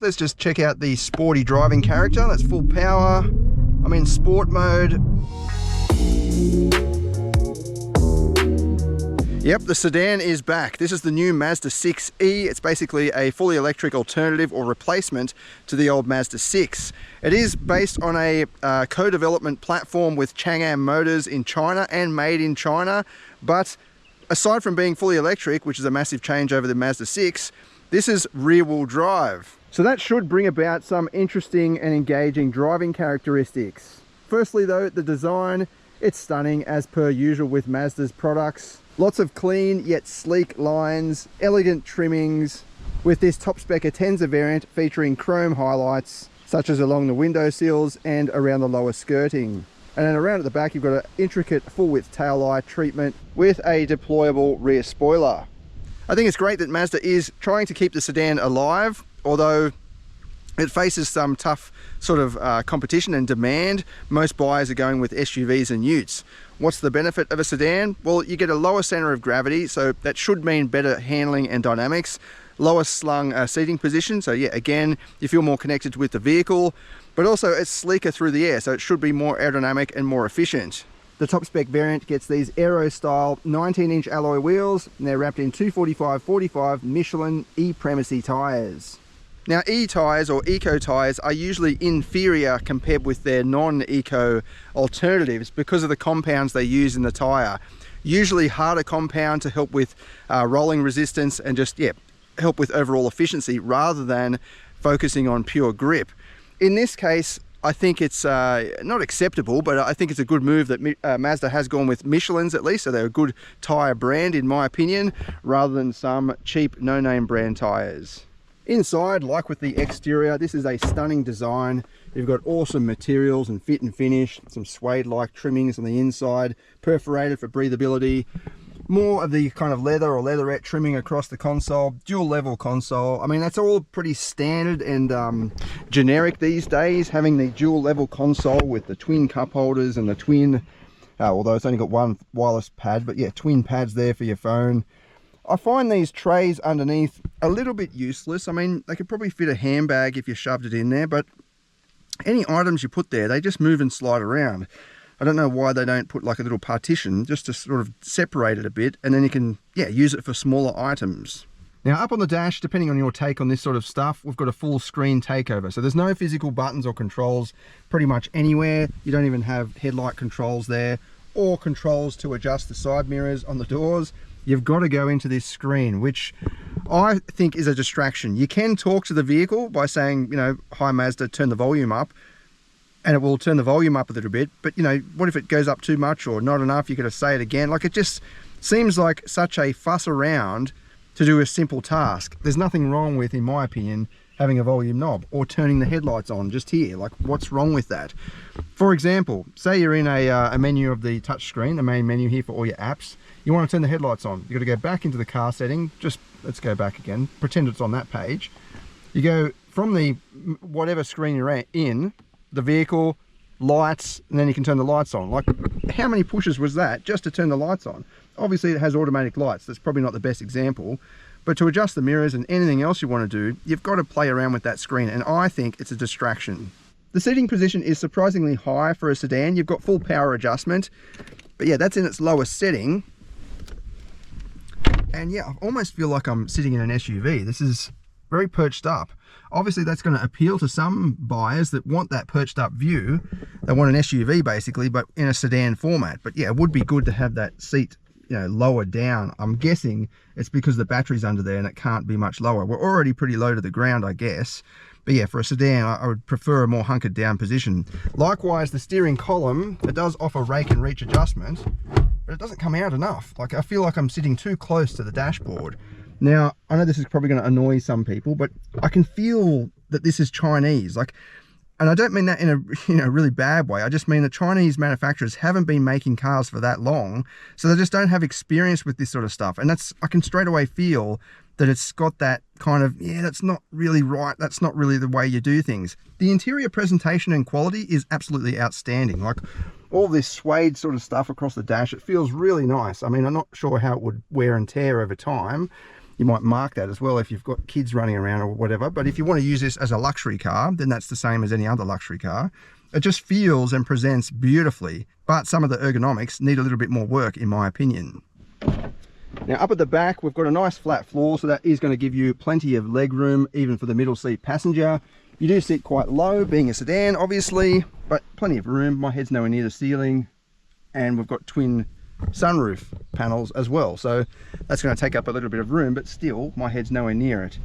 Let's just check out the sporty driving character. That's full power. I'm in sport mode. Yep, the sedan is back. This is the new Mazda 6e. It's basically a fully electric alternative or replacement to the old Mazda 6. It is based on a co-development platform with Chang'an Motors in China and made in China. But aside from being fully electric, which is a massive change over the Mazda 6, this is rear-wheel drive. So that should bring about some interesting and engaging driving characteristics. Firstly though, the design, it's stunning as per usual with Mazda's products. Lots of clean yet sleek lines, elegant trimmings, with this top spec Atenza variant featuring chrome highlights such as along the window sills and around the lower skirting. And then around at the back you've got an intricate full width tail light treatment with a deployable rear spoiler. I think it's great that Mazda is trying to keep the sedan alive, although it faces some tough sort of competition and demand. Most buyers are going with SUVs and utes. What's the benefit of a sedan? Well, you get a lower center of gravity, so that should mean better handling and dynamics. Lower slung seating position, so yeah, again, you feel more connected with the vehicle, but also it's sleeker through the air, so it should be more aerodynamic and more efficient. The top spec variant gets these Aero style 19-inch alloy wheels, and they're wrapped in 245/45 Michelin E-Primacy tyres. Now, E-tyres or eco tyres are usually inferior compared with their non-eco alternatives because of the compounds they use in the tyre. Usually harder compound to help with rolling resistance and just, yeah, help with overall efficiency rather than focusing on pure grip. In this case, I think it's not acceptable, but I think it's a good move that Mazda has gone with Michelin's at least, so they're a good tyre brand in my opinion, rather than some cheap no-name brand tyres. Inside, like with the exterior, this is a stunning design. You've got awesome materials and fit and finish, some suede-like trimmings on the inside, perforated for breathability. More of the kind of leather or leatherette trimming across the console, dual level console. I mean, that's all pretty standard and generic these days, having the dual level console with the twin cup holders and the twin, although it's only got one wireless pad, but yeah, twin pads there for your phone. I find these trays underneath a little bit useless. I mean, they could probably fit a handbag if you shoved it in there, but any items you put there, they just move and slide around. I don't know why they don't put like a little partition just to sort of separate it a bit, and then you can, yeah, use it for smaller items. Now up on the dash, depending on your take on this sort of stuff, we've got a full screen takeover. So there's no physical buttons or controls pretty much anywhere. You don't even have headlight controls there or controls to adjust the side mirrors on the doors. You've got to go into this screen, which I think is a distraction. You can talk to the vehicle by saying, you know, hi Mazda, turn the volume up, and it will turn the volume up a little bit. But, you know, what if it goes up too much or not enough? You got to say it again. Like, it just seems like such a fuss around to do a simple task. There's nothing wrong with, in my opinion, having a volume knob or turning the headlights on just here. Like, what's wrong with that? For example, say you're in a menu of the touchscreen, the main menu here for all your apps. You want to turn the headlights on. You've got to go back into the car setting. Just, let's go back again. Pretend it's on that page. You go from the whatever screen you're in, the vehicle, lights, and then you can turn the lights on. Like, how many pushes was that just to turn the lights on? Obviously it has automatic lights. That's probably not the best example, but to adjust the mirrors and anything else you want to do, you've got to play around with that screen, and I think it's a distraction. The seating position is surprisingly high for a sedan. You've got full power adjustment, but yeah, that's in its lowest setting. And yeah, I almost feel like I'm sitting in an SUV. This is very perched up. Obviously that's going to appeal to some buyers that want that perched up view. They want an SUV basically, but in a sedan format. But yeah, it would be good to have that seat, you know, lower down. I'm guessing it's because the battery's under there and it can't be much lower. We're already pretty low to the ground, I guess. But yeah, for a sedan, I would prefer a more hunkered down position. Likewise, the steering column, it does offer rake and reach adjustment, but it doesn't come out enough. Like, I feel like I'm sitting too close to the dashboard. Now, I know this is probably going to annoy some people, but I can feel that this is Chinese. Like, and I don't mean that in a really bad way. I just mean the Chinese manufacturers haven't been making cars for that long, so they just don't have experience with this sort of stuff. And that's, I can straight away feel that it's got that kind of, yeah, that's not really right. That's not really the way you do things. The interior presentation and quality is absolutely outstanding. Like, all this suede sort of stuff across the dash, it feels really nice. I mean, I'm not sure how it would wear and tear over time. You might mark that as well if you've got kids running around or whatever. But if you want to use this as a luxury car, then that's the same as any other luxury car. It just feels and presents beautifully, but some of the ergonomics need a little bit more work, in my opinion. Now up at the back, we've got a nice flat floor, so that is going to give you plenty of leg room, even for the middle seat passenger. You do sit quite low, being a sedan, obviously, but plenty of room. My head's nowhere near the ceiling, and we've got twin sunroof panels as well, so that's going to take up a little bit of room, but still my head's nowhere near it.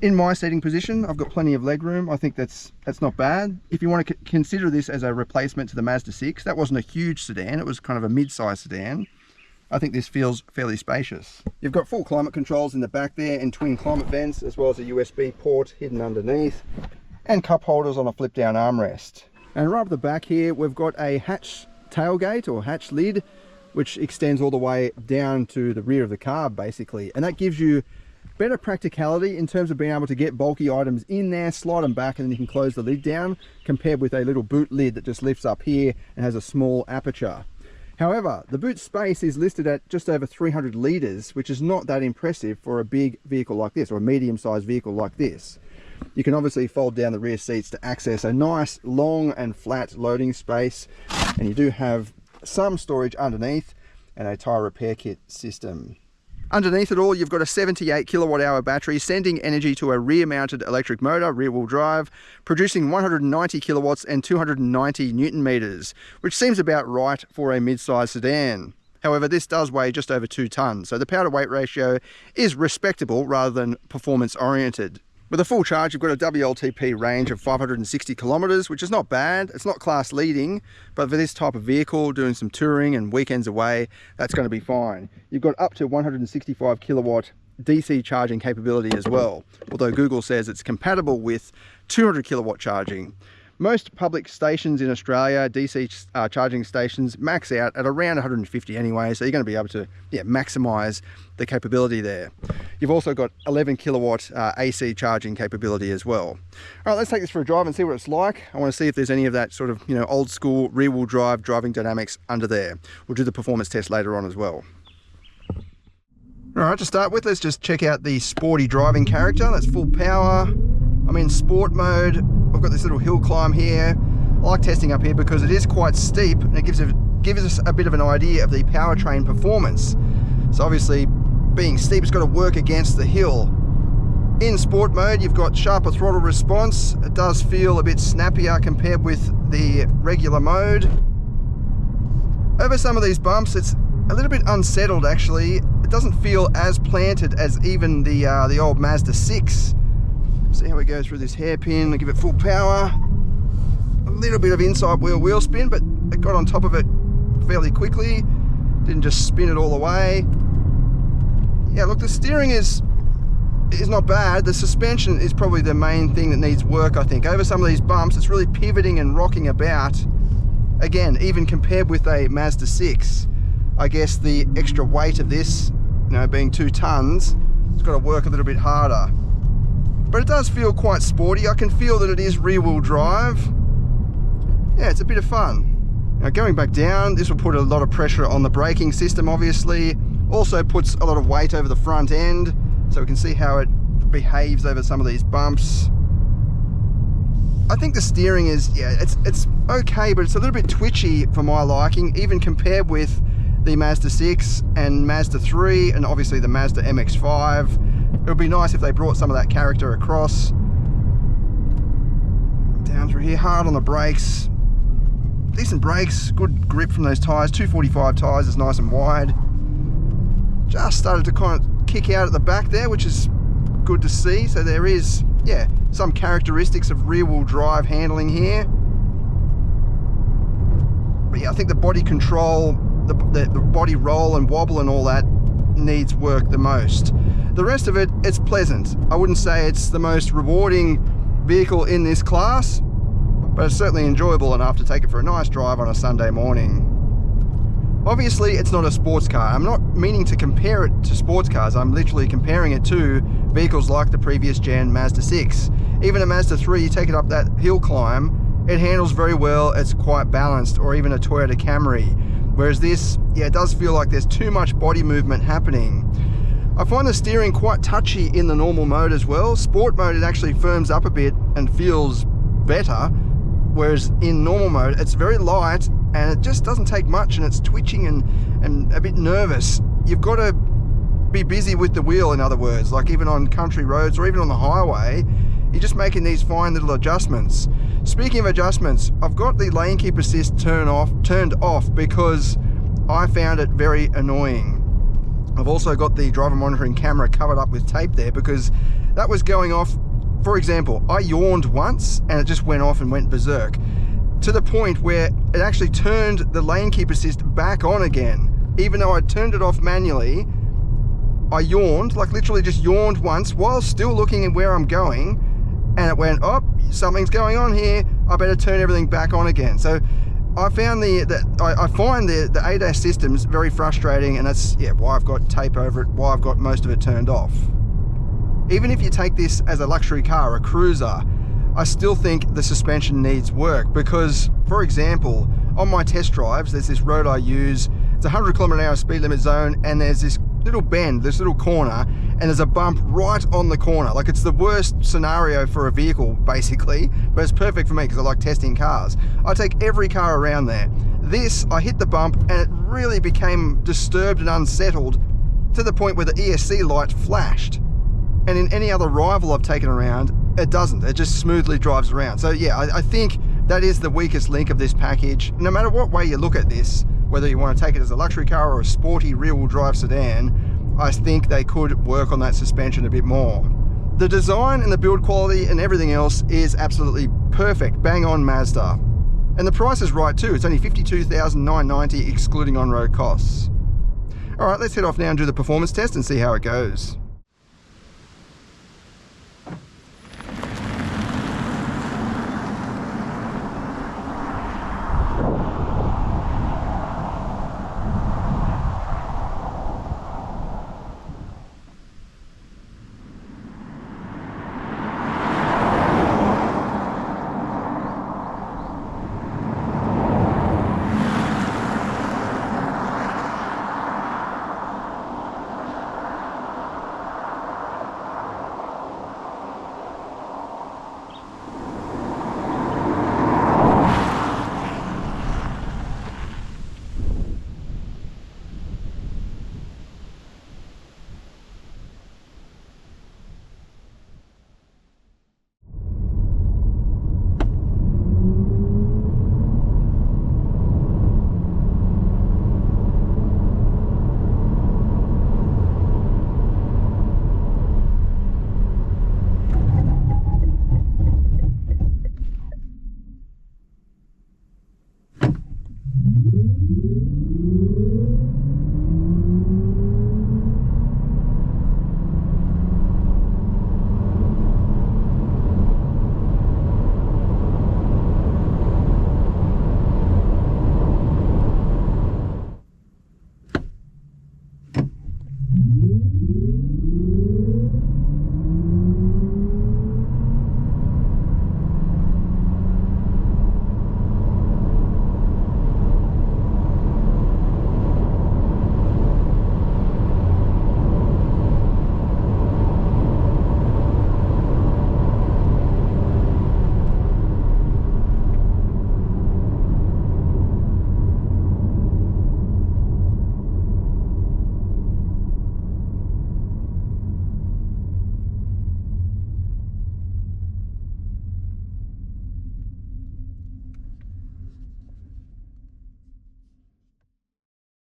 In my seating position, I've got plenty of leg room. I think that's not bad. If you want to consider this as a replacement to the Mazda 6, that wasn't a huge sedan, it was kind of a mid-size sedan. I think this feels fairly spacious. You've got full climate controls in the back there and twin climate vents, as well as a USB port hidden underneath, and cup holders on a flip down armrest. And right at the back here, we've got a hatch tailgate or hatch lid, which extends all the way down to the rear of the car basically, and that gives you better practicality in terms of being able to get bulky items in there, slide them back, and then you can close the lid down, compared with a little boot lid that just lifts up here and has a small aperture. However, the boot space is listed at just over 300 litres, which is not that impressive for a big vehicle like this, or a medium-sized vehicle like this. You can obviously fold down the rear seats to access a nice long and flat loading space, and you do have some storage underneath and a tyre repair kit system. Underneath it all, you've got a 78 kilowatt hour battery sending energy to a rear mounted electric motor, rear wheel drive, producing 190 kilowatts and 290 newton meters, which seems about right for a mid-size sedan. However, this does weigh just over 2 tons, so the power to weight ratio is respectable rather than performance oriented. With a full charge, you've got a WLTP range of 560 kilometers, which is not bad. It's not class leading, but for this type of vehicle, doing some touring and weekends away, that's going to be fine. You've got up to 165 kilowatt DC charging capability as well, although Google says it's compatible with 200 kilowatt charging. Most public stations in Australia, DC charging stations, max out at around 150 anyway, so you're going to be able to maximise the capability there. You've also got 11 kilowatt AC charging capability as well. All right, let's take this for a drive and see what it's like. I want to see if there's any of that sort of old school rear wheel drive driving dynamics under there. We'll do the performance test later on as well. All right, to start with, let's just check out the sporty driving character. That's full power. I'm in sport mode. I've got this little hill climb here. I like testing up here because it is quite steep, and it gives us a bit of an idea of the powertrain performance. So obviously, being steep, it's got to work against the hill. In sport mode, you've got sharper throttle response. It does feel a bit snappier compared with the regular mode. Over some of these bumps, it's a little bit unsettled actually. It doesn't feel as planted as even the old Mazda 6. See how we go through this hairpin. I give it full power. A little bit of inside wheel spin, but it got on top of it fairly quickly. Didn't just spin it all the way. Yeah, look, the steering is not bad. The suspension is probably the main thing that needs work, I think. Over some of these bumps, it's really pivoting and rocking about. Again, even compared with a Mazda 6, I guess the extra weight of this, being 2 tons, it's got to work a little bit harder. But it does feel quite sporty. I can feel that it is rear wheel drive. Yeah, it's a bit of fun. Now going back down, this will put a lot of pressure on the braking system obviously. Also puts a lot of weight over the front end, so we can see how it behaves over some of these bumps. I think the steering is, it's okay, but it's a little bit twitchy for my liking, even compared with the Mazda 6 and Mazda 3 and obviously the Mazda MX-5. It would be nice if they brought some of that character across. Down through here, hard on the brakes. Decent brakes, good grip from those tyres. 245 tyres is nice and wide. Just started to kind of kick out at the back there, which is good to see. So there is, some characteristics of rear wheel drive handling here. But yeah, I think the body control, the body roll and wobble and all that needs work the most. The rest of it, it's pleasant. I wouldn't say it's the most rewarding vehicle in this class, but it's certainly enjoyable enough to take it for a nice drive on a Sunday morning. Obviously, it's not a sports car. I'm not meaning to compare it to sports cars. I'm literally comparing it to vehicles like the previous gen Mazda 6. Even a Mazda 3, you take it up that hill climb, it handles very well, it's quite balanced, or even a Toyota Camry. Whereas this, it does feel like there's too much body movement happening. I find the steering quite touchy in the normal mode as well. Sport mode, it actually firms up a bit and feels better, whereas in normal mode it's very light and it just doesn't take much, and it's twitching and a bit nervous. You've got to be busy with the wheel, in other words, like even on country roads or even on the highway, you're just making these fine little adjustments. Speaking of adjustments, I've got the lane keep assist turned off because I found it very annoying. I've also got the driver monitoring camera covered up with tape there because that was going off. For example, I yawned once and it just went off and went berserk, to the point where it actually turned the lane keep assist back on again. Even though I turned it off manually, I yawned, like literally just yawned once while still looking at where I'm going, and it went, oh, something's going on here, I better turn everything back on again. So I found I find the ADAS systems very frustrating, and that's why I've got tape over it, why I've got most of it turned off. Even if you take this as a luxury car, a cruiser, I still think the suspension needs work because, for example, on my test drives, there's this road I use, it's a 100 km/h speed limit zone, and there's this little bend, this little corner, and there's a bump right on the corner. Like, it's the worst scenario for a vehicle, basically, but it's perfect for me because I like testing cars. I take every car around there. This, I hit the bump and it really became disturbed and unsettled to the point where the ESC light flashed. And in any other rival I've taken around, it doesn't. It just smoothly drives around. So yeah, I think that is the weakest link of this package. No matter what way you look at this, whether you want to take it as a luxury car or a sporty rear-wheel drive sedan, I think they could work on that suspension a bit more. The design and the build quality and everything else is absolutely perfect, bang on Mazda. And the price is right too, it's only $52,990 excluding on-road costs. All right, let's head off now and do the performance test and see how it goes.